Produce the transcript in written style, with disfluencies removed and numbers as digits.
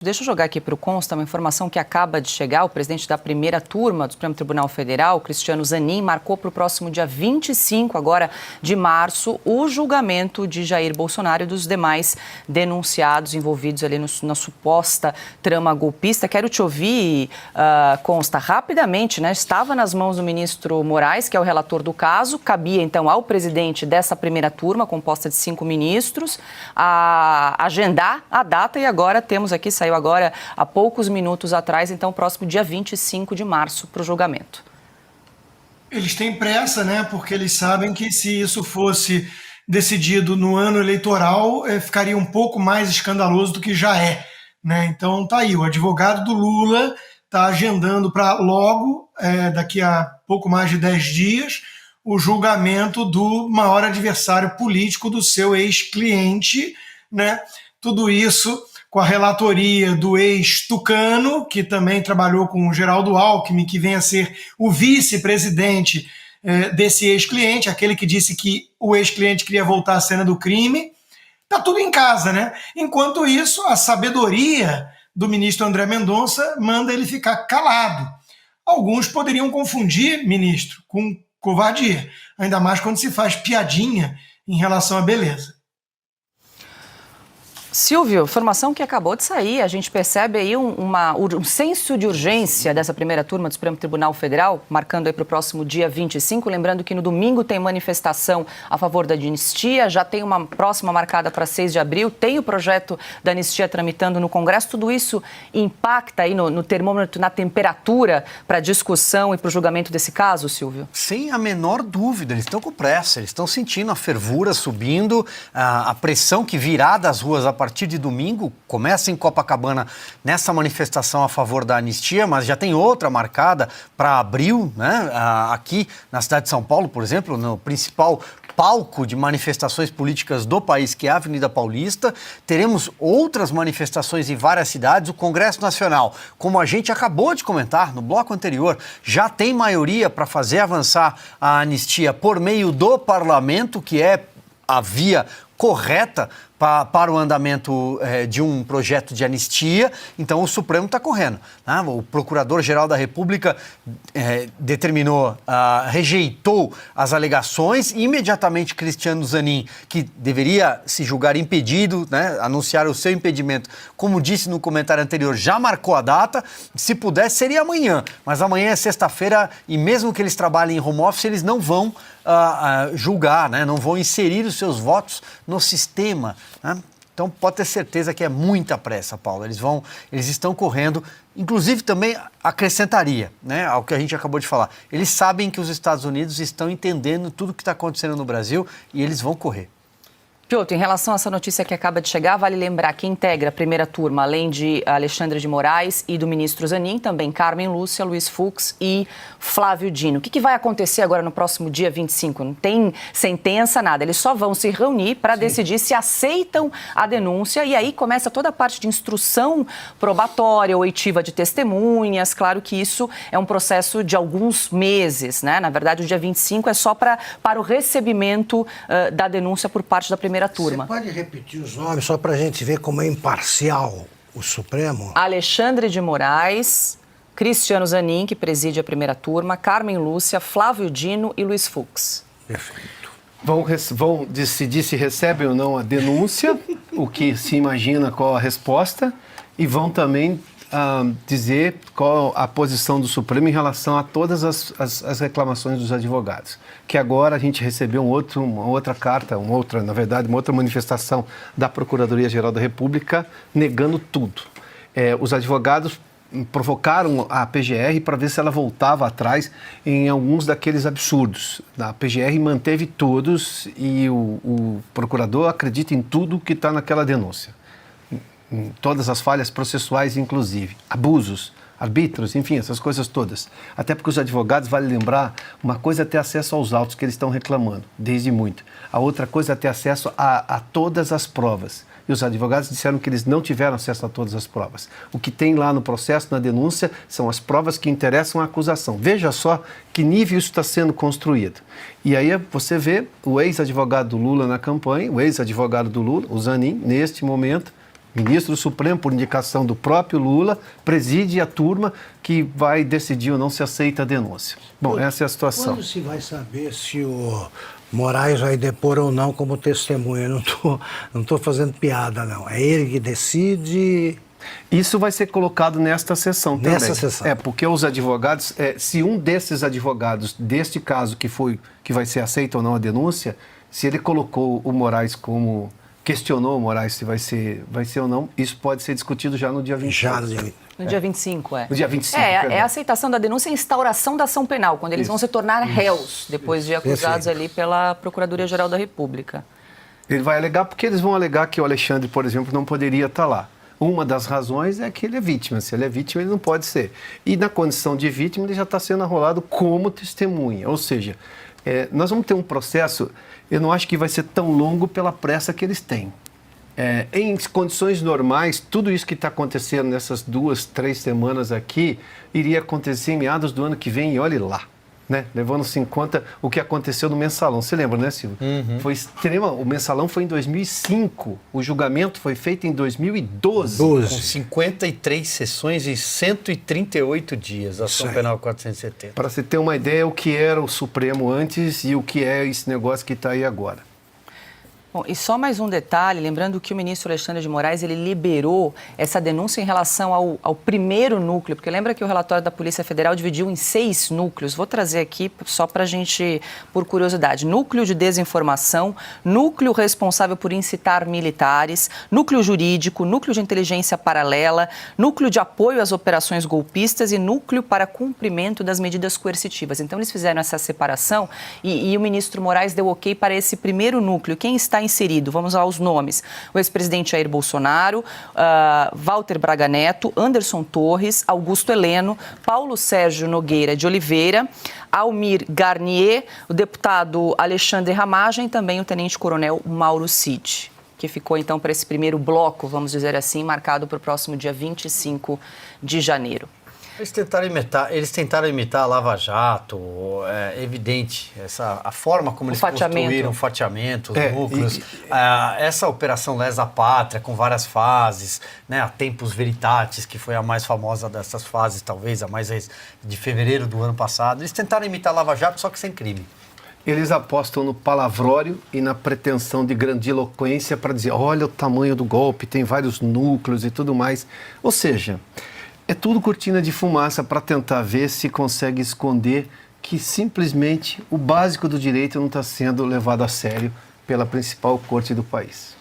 Deixa eu jogar aqui para o Consta uma informação que acaba de chegar. O presidente da primeira turma do Supremo Tribunal Federal, Cristiano Zanin, marcou para o próximo dia 25 agora de março o julgamento de Jair Bolsonaro e dos demais denunciados envolvidos ali na suposta trama golpista. Quero te ouvir, Consta, rapidamente, né? Estava nas mãos do ministro Moraes, que é o relator do caso. Cabia, então, ao presidente dessa primeira turma, composta de 5 ministros, agendar a data e agora temos aqui, saiu agora há poucos minutos atrás, então próximo dia 25 de março para o julgamento. Eles têm pressa, né? Porque eles sabem que se isso fosse decidido no ano eleitoral, ficaria um pouco mais escandaloso do que já é, né? Então tá aí, o advogado do Lula está agendando para logo, daqui a pouco mais de 10 dias, o julgamento do maior adversário político do seu ex-cliente, né? Tudo isso com a relatoria do ex-tucano, que também trabalhou com o Geraldo Alckmin, que vem a ser o vice-presidente desse ex-cliente, aquele que disse que o ex-cliente queria voltar à cena do crime. Está tudo em casa, né? Enquanto isso, a sabedoria do ministro André Mendonça manda ele ficar calado. Alguns poderiam confundir, ministro, com covardia, ainda mais quando se faz piadinha em relação à beleza. Silvio, informação que acabou de sair, a gente percebe aí um senso de urgência dessa primeira turma do Supremo Tribunal Federal, marcando aí para o próximo dia 25, lembrando que no domingo tem manifestação a favor da anistia, já tem uma próxima marcada para 6 de abril, tem o projeto da anistia tramitando no Congresso, tudo isso impacta aí no termômetro, na temperatura para a discussão e para o julgamento desse caso, Silvio? Sem a menor dúvida, eles estão com pressa, eles estão sentindo a fervura subindo, a pressão que virá das ruas a partir de domingo, começa em Copacabana nessa manifestação a favor da anistia, mas já tem outra marcada para abril, né? Aqui na cidade de São Paulo, por exemplo, no principal palco de manifestações políticas do país, que é a Avenida Paulista. Teremos outras manifestações em várias cidades. O Congresso Nacional, como a gente acabou de comentar no bloco anterior, já tem maioria para fazer avançar a anistia por meio do parlamento, que é a via correta para o andamento de um projeto de anistia. Então o Supremo está correndo, né? O Procurador-Geral da República rejeitou as alegações. Imediatamente Cristiano Zanin, que deveria se julgar impedido, né, anunciar o seu impedimento, como disse no comentário anterior, já marcou a data. Se pudesse, seria amanhã, mas amanhã é sexta-feira e mesmo que eles trabalhem em home office, eles não vão julgar, né? Não vão inserir os seus votos no sistema, né? Então pode ter certeza que é muita pressa, Paulo. Eles estão correndo, inclusive também acrescentaria, né, ao que a gente acabou de falar. Eles sabem que os Estados Unidos estão entendendo tudo o que está acontecendo no Brasil e eles vão correr. Piotr, em relação a essa notícia que acaba de chegar, vale lembrar que integra a primeira turma, além de Alexandre de Moraes e do ministro Zanin, também Carmen Lúcia, Luiz Fux e Flávio Dino. O que vai acontecer agora no próximo dia 25? Não tem sentença, nada. Eles só vão se reunir para decidir se aceitam a denúncia e aí começa toda a parte de instrução probatória, oitiva de testemunhas. Claro que isso é um processo de alguns meses, né? Na verdade, o dia 25 é só para o recebimento da denúncia por parte da primeira turma. Você pode repetir os nomes só para a gente ver como é imparcial o Supremo? Alexandre de Moraes, Cristiano Zanin, que preside a primeira turma, Carmen Lúcia, Flávio Dino e Luiz Fux. Perfeito. Vão decidir se recebe ou não a denúncia, o que se imagina qual a resposta, e vão também dizer qual a posição do Supremo em relação a todas as reclamações dos advogados. Que agora a gente recebeu uma outra carta, na verdade, uma outra manifestação da Procuradoria-Geral da República negando tudo. Os advogados provocaram a PGR para ver se ela voltava atrás em alguns daqueles absurdos. A PGR manteve todos e o procurador acredita em tudo que está naquela denúncia. Em todas as falhas processuais, inclusive. Abusos, arbítrios, enfim, essas coisas todas. Até porque os advogados, vale lembrar, uma coisa é ter acesso aos autos que eles estão reclamando, desde muito. A outra coisa é ter acesso a todas as provas. E os advogados disseram que eles não tiveram acesso a todas as provas. O que tem lá no processo, na denúncia, são as provas que interessam à acusação. Veja só que nível isso está sendo construído. E aí você vê o ex-advogado do Lula na campanha, o ex-advogado do Lula, o Zanin, neste momento, Ministro do Supremo, por indicação do próprio Lula, preside a turma que vai decidir ou não se aceita a denúncia. Bom, essa é a situação. Quando se vai saber se o Moraes vai depor ou não como testemunha? Não tô fazendo piada, não. É ele que decide. Isso vai ser colocado nesta sessão também. Nessa sessão. Porque os advogados, se um desses advogados, deste caso que vai ser aceita ou não a denúncia, se ele colocou o Moraes como... questionou o Moraes se vai ser ou não, isso pode ser discutido já no dia 25. No dia 25, No dia 25, é a aceitação da denúncia e a instauração da ação penal, quando eles vão se tornar réus, depois de acusados ali pela Procuradoria-Geral da República. Ele vai alegar porque eles vão alegar que o Alexandre, por exemplo, não poderia estar lá. Uma das razões é que ele é vítima. Se ele é vítima, ele não pode ser. E na condição de vítima, ele já está sendo arrolado como testemunha. Ou seja, nós vamos ter um processo, eu não acho que vai ser tão longo pela pressa que eles têm. Em condições normais, tudo isso que está acontecendo nessas 2, 3 semanas aqui, iria acontecer em meados do ano que vem, e olhe lá. Né? Levando-se em conta o que aconteceu no Mensalão. Você lembra, né, Silvio? Foi o Mensalão foi em 2005, o julgamento foi feito em 2012. Com 53 sessões e 138 dias, ação penal 470. Para você ter uma ideia, o que era o Supremo antes e o que é esse negócio que está aí agora. Bom, e só mais um detalhe, lembrando que o ministro Alexandre de Moraes, ele liberou essa denúncia em relação ao primeiro núcleo, porque lembra que o relatório da Polícia Federal dividiu em 6 núcleos. Vou trazer aqui só para a gente, por curiosidade. Núcleo de desinformação, núcleo responsável por incitar militares, núcleo jurídico, núcleo de inteligência paralela, núcleo de apoio às operações golpistas e núcleo para cumprimento das medidas coercitivas. Então, eles fizeram essa separação e o ministro Moraes deu ok para esse primeiro núcleo. Quem está inserido? Vamos aos nomes. O ex-presidente Jair Bolsonaro, Walter Braga Neto, Anderson Torres, Augusto Heleno, Paulo Sérgio Nogueira de Oliveira, Almir Garnier, o deputado Alexandre Ramagem e também o tenente-coronel Mauro Cid, que ficou então para esse primeiro bloco, vamos dizer assim, marcado para o próximo dia 25 de janeiro. Eles tentaram imitar a Lava Jato, é evidente, a forma como eles construíram o fatiamento, os núcleos, essa operação Lesa Pátria, com várias fases, né, a Tempus Veritatis, que foi a mais famosa dessas fases, talvez a mais de fevereiro do ano passado. Eles tentaram imitar a Lava Jato, só que sem crime. Eles apostam no palavrório e na pretensão de grandiloquência para dizer, olha o tamanho do golpe, tem vários núcleos e tudo mais. Ou seja... é tudo cortina de fumaça para tentar ver se consegue esconder que simplesmente o básico do direito não está sendo levado a sério pela principal corte do país.